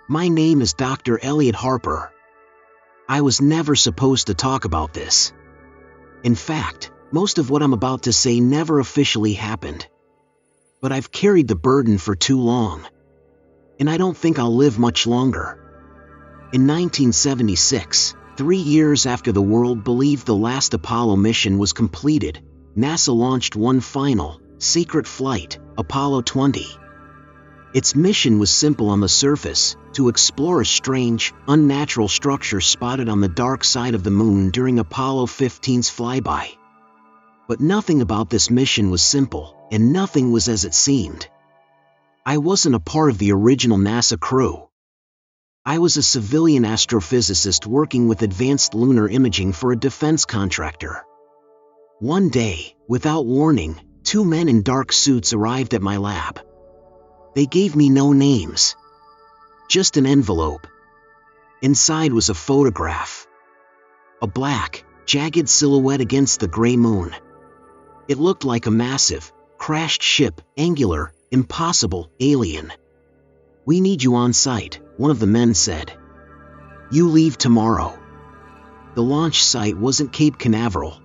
My name is Dr. Elliot Harper. I was never supposed to talk about this. In fact, most of what I'm about to say never officially happened. But I've carried the burden for too long. And I don't think I'll live much longer. In 1976, 3 years after the world believed the last Apollo mission was completed, NASA launched one final, secret flight, Apollo 20. Its mission was simple on the surface, to explore a strange, unnatural structure spotted on the dark side of the moon during Apollo 15's flyby. But nothing about this mission was simple, and nothing was as it seemed. I wasn't a part of the original NASA crew. I was a civilian astrophysicist working with advanced lunar imaging for a defense contractor. One day, without warning, 2 men in dark suits arrived at my lab. They gave me no names. Just an envelope. Inside was a photograph. A black, jagged silhouette against the gray moon. It looked like a massive, crashed ship, angular, impossible, alien. "We need you on site," one of the men said. "You leave tomorrow." The launch site wasn't Cape Canaveral.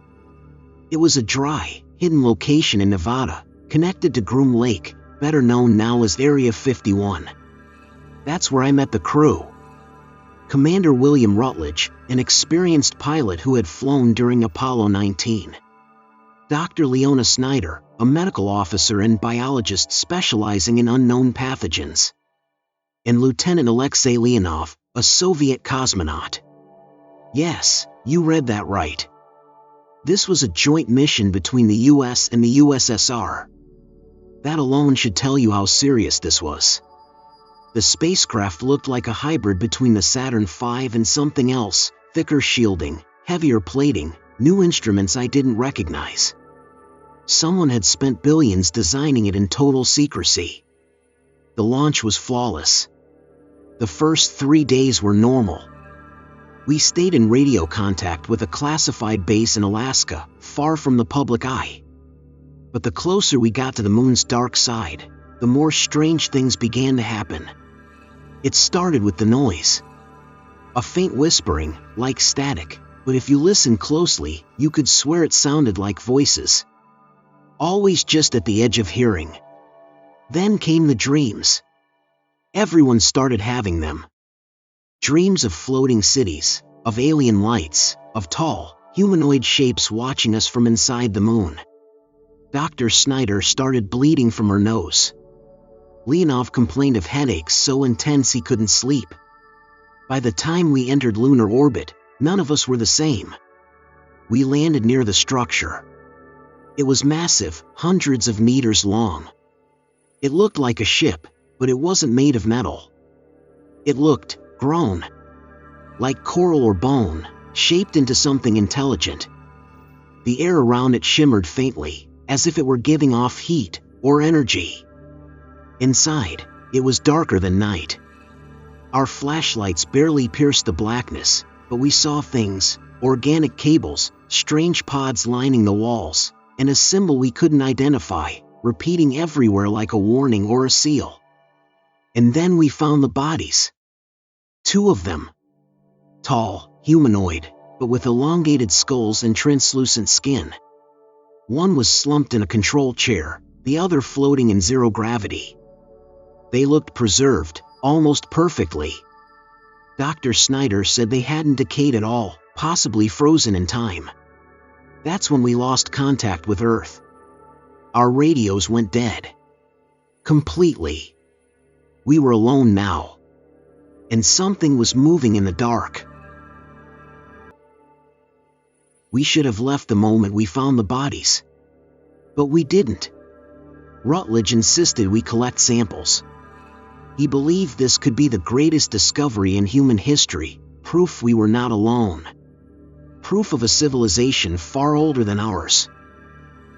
It was a dry, hidden location in Nevada, connected to Groom Lake, better known now as Area 51. That's where I met the crew. Commander William Rutledge, an experienced pilot who had flown during Apollo 19. Dr. Leona Snyder, a medical officer and biologist specializing in unknown pathogens. And Lieutenant Alexei Leonov, a Soviet cosmonaut. Yes, you read that right. This was a joint mission between the US and the USSR. That alone should tell you how serious this was. The spacecraft looked like a hybrid between the Saturn V and something else, thicker shielding, heavier plating, new instruments I didn't recognize. Someone had spent billions designing it in total secrecy. The launch was flawless. The first 3 days were normal. We stayed in radio contact with a classified base in Alaska, far from the public eye. But the closer we got to the moon's dark side, the more strange things began to happen. It started with the noise. A faint whispering, like static, but if you listened closely, you could swear it sounded like voices. Always just at the edge of hearing. Then came the dreams. Everyone started having them. Dreams of floating cities, of alien lights, of tall, humanoid shapes watching us from inside the moon. Dr. Snyder started bleeding from her nose. Leonov complained of headaches so intense he couldn't sleep. By the time we entered lunar orbit, none of us were the same. We landed near the structure. It was massive, hundreds of meters long. It looked like a ship, but it wasn't made of metal. It looked grown, like coral or bone, shaped into something intelligent. The air around it shimmered faintly, as if it were giving off heat or energy. Inside, it was darker than night. Our flashlights barely pierced the blackness, but we saw things, organic cables, strange pods lining the walls, and a symbol we couldn't identify, repeating everywhere like a warning or a seal. And then we found the bodies. 2 of them. Tall, humanoid, but with elongated skulls and translucent skin. One was slumped in a control chair, the other floating in zero gravity. They looked preserved, almost perfectly. Dr. Snyder said they hadn't decayed at all, possibly frozen in time. That's when we lost contact with Earth. Our radios went dead. Completely. We were alone now. And something was moving in the dark. We should have left the moment we found the bodies. But we didn't. Rutledge insisted we collect samples. He believed this could be the greatest discovery in human history, proof we were not alone. Proof of a civilization far older than ours.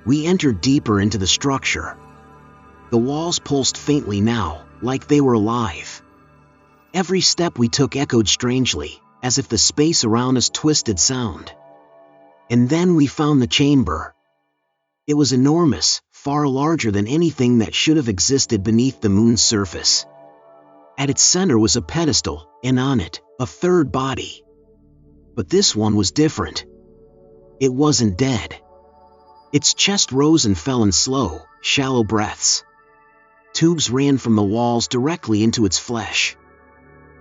We entered deeper into the structure. The walls pulsed faintly now, like they were alive. Every step we took echoed strangely, as if the space around us twisted sound. And then we found the chamber. It was enormous, far larger than anything that should have existed beneath the moon's surface. At its center was a pedestal, and on it, a third body. But this one was different. It wasn't dead. Its chest rose and fell in slow, shallow breaths. Tubes ran from the walls directly into its flesh.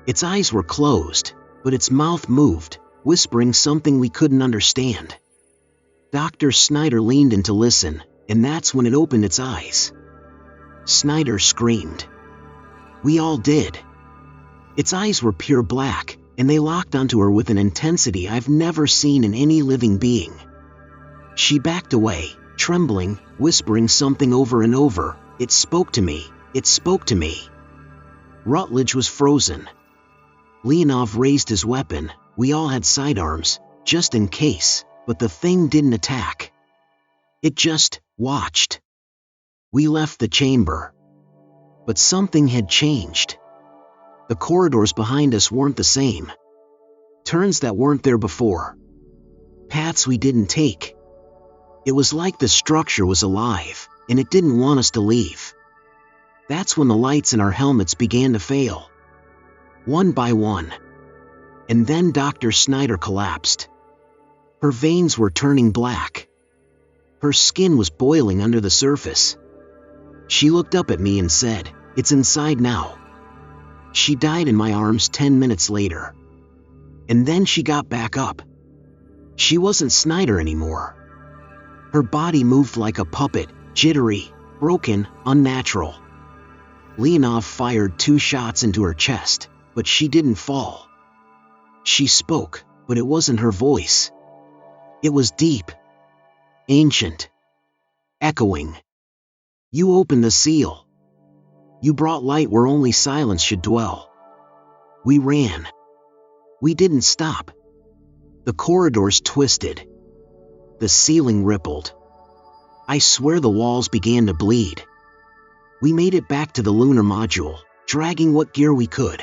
Its eyes were closed, but its mouth moved, whispering something we couldn't understand. Dr. Snyder leaned in to listen, and that's when it opened its eyes. Snyder screamed. We all did. Its eyes were pure black, and they locked onto her with an intensity I've never seen in any living being. She backed away, trembling, whispering something over and over. It spoke to me. It spoke to me. Rutledge was frozen. Leonov raised his weapon. We all had sidearms, just in case, but the thing didn't attack. It just watched. We left the chamber. But something had changed. The corridors behind us weren't the same. Turns that weren't there before. Paths we didn't take. It was like the structure was alive, and it didn't want us to leave. That's when the lights in our helmets began to fail. One by one. And then Dr. Snyder collapsed. Her veins were turning black. Her skin was boiling under the surface. She looked up at me and said, "It's inside now." She died in my arms 10 minutes later. And then she got back up. She wasn't Snyder anymore. Her body moved like a puppet, jittery, broken, unnatural. Leonov fired 2 shots into her chest, but she didn't fall. She spoke, but it wasn't her voice. It was deep, ancient, echoing. You opened the seal. You brought light where only silence should dwell. We ran. We didn't stop. The corridors twisted. The ceiling rippled. I swear the walls began to bleed. We made it back to the lunar module, dragging what gear we could.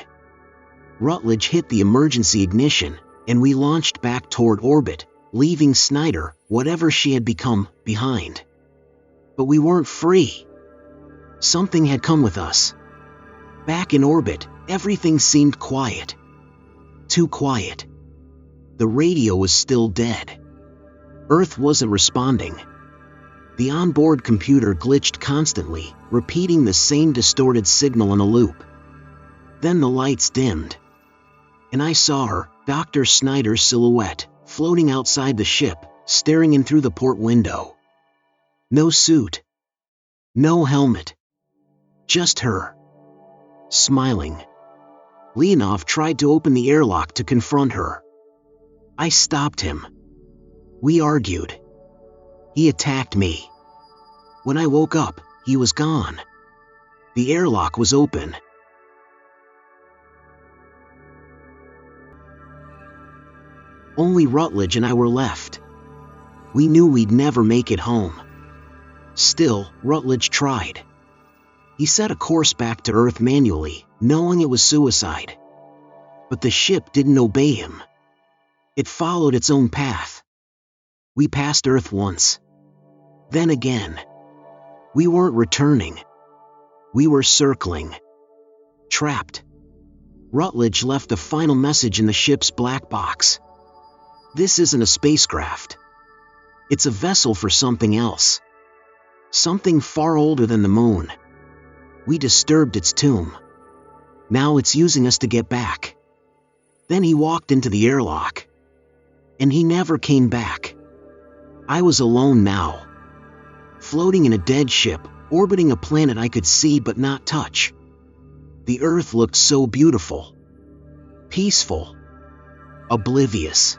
Rutledge hit the emergency ignition, and we launched back toward orbit, leaving Snyder, whatever she had become, behind. But we weren't free. Something had come with us. Back in orbit, everything seemed quiet. Too quiet. The radio was still dead. Earth wasn't responding. The onboard computer glitched constantly, repeating the same distorted signal in a loop. Then the lights dimmed. And I saw her, Dr. Snyder's silhouette, floating outside the ship, staring in through the port window. No suit. No helmet. Just her. Smiling. Leonov tried to open the airlock to confront her. I stopped him. We argued. He attacked me. When I woke up, he was gone. The airlock was open. Only Rutledge and I were left. We knew we'd never make it home. Still, Rutledge tried. He set a course back to Earth manually, knowing it was suicide. But the ship didn't obey him. It followed its own path. We passed Earth once. Then again. We weren't returning. We were circling. Trapped. Rutledge left a final message in the ship's black box. This isn't a spacecraft. It's a vessel for something else. Something far older than the moon. We disturbed its tomb. Now it's using us to get back. Then he walked into the airlock. And he never came back. I was alone now. Floating in a dead ship, orbiting a planet I could see but not touch. The Earth looked so beautiful. Peaceful. Oblivious.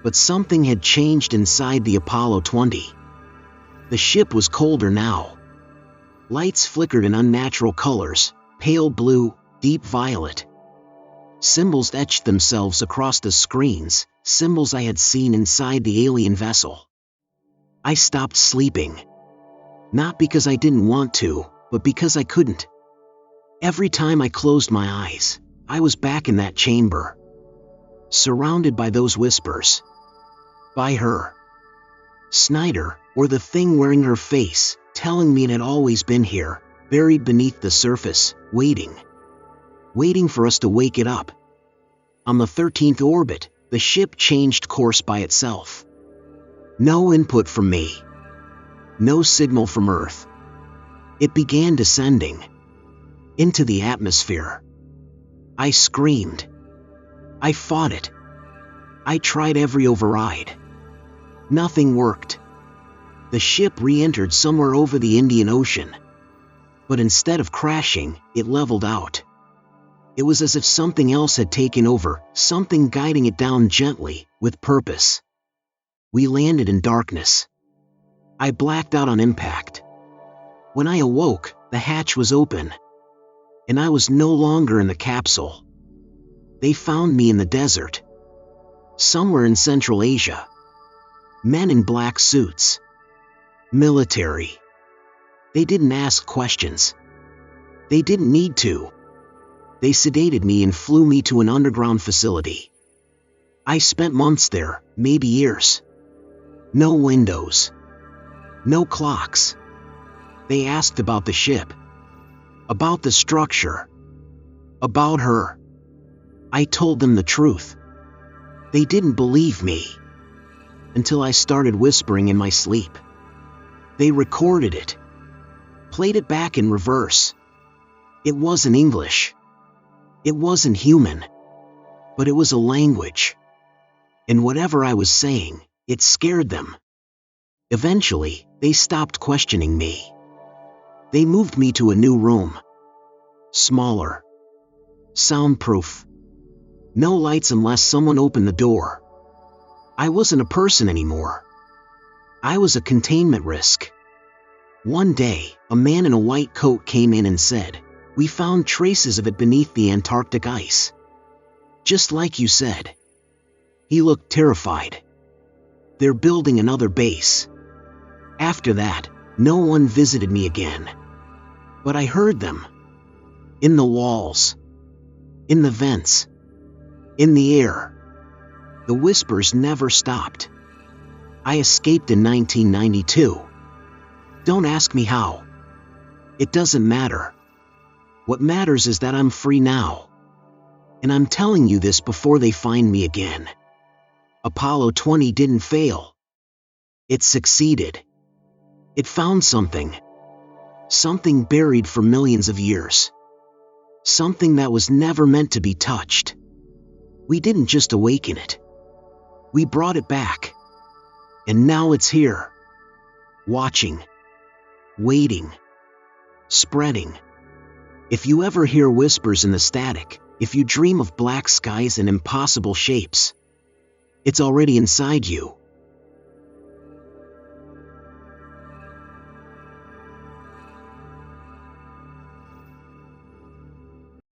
But something had changed inside the Apollo 20. The ship was colder now. Lights flickered in unnatural colors, pale blue, deep violet. Symbols etched themselves across the screens, symbols I had seen inside the alien vessel. I stopped sleeping. Not because I didn't want to, but because I couldn't. Every time I closed my eyes, I was back in that chamber. Surrounded by those whispers. By her. Snyder, or the thing wearing her face, telling me it had always been here, buried beneath the surface, waiting. waiting for us to wake it up. On the 13th orbit, the ship changed course by itself. No input from me. No signal from Earth. It began descending into the atmosphere. I screamed. I fought it. I tried every override. Nothing worked. The ship re-entered somewhere over the Indian Ocean. But instead of crashing, it leveled out. It was as if something else had taken over, something guiding it down gently, with purpose. We landed in darkness. I blacked out on impact. When I awoke, the hatch was open. And I was no longer in the capsule. They found me in the desert. Somewhere in Central Asia. Men in black suits. Military. They didn't ask questions. They didn't need to. They sedated me and flew me to an underground facility. I spent months there, maybe years. No windows. No clocks. They asked about the ship. About the structure. About her. I told them the truth. They didn't believe me. Until I started whispering in my sleep. They recorded it. Played it back in reverse. It wasn't English. It wasn't human. But it was a language. And whatever I was saying, it scared them. Eventually, they stopped questioning me. They moved me to a new room. Smaller. Soundproof. No lights unless someone opened the door. I wasn't a person anymore. I was a containment risk. One day, a man in a white coat came in and said, "We found traces of it beneath the Antarctic ice. Just like you said." He looked terrified. They're building another base. After that, no one visited me again. But I heard them. In the walls. In the vents. In the air. The whispers never stopped. I escaped in 1992. Don't ask me how. It doesn't matter. What matters is that I'm free now. And I'm telling you this before they find me again. Apollo 20 didn't fail. It succeeded. It found something. Something buried for millions of years. Something that was never meant to be touched. We didn't just awaken it. We brought it back. And now it's here. Watching. Waiting. Spreading. If you ever hear whispers in the static, if you dream of black skies and impossible shapes, it's already inside you.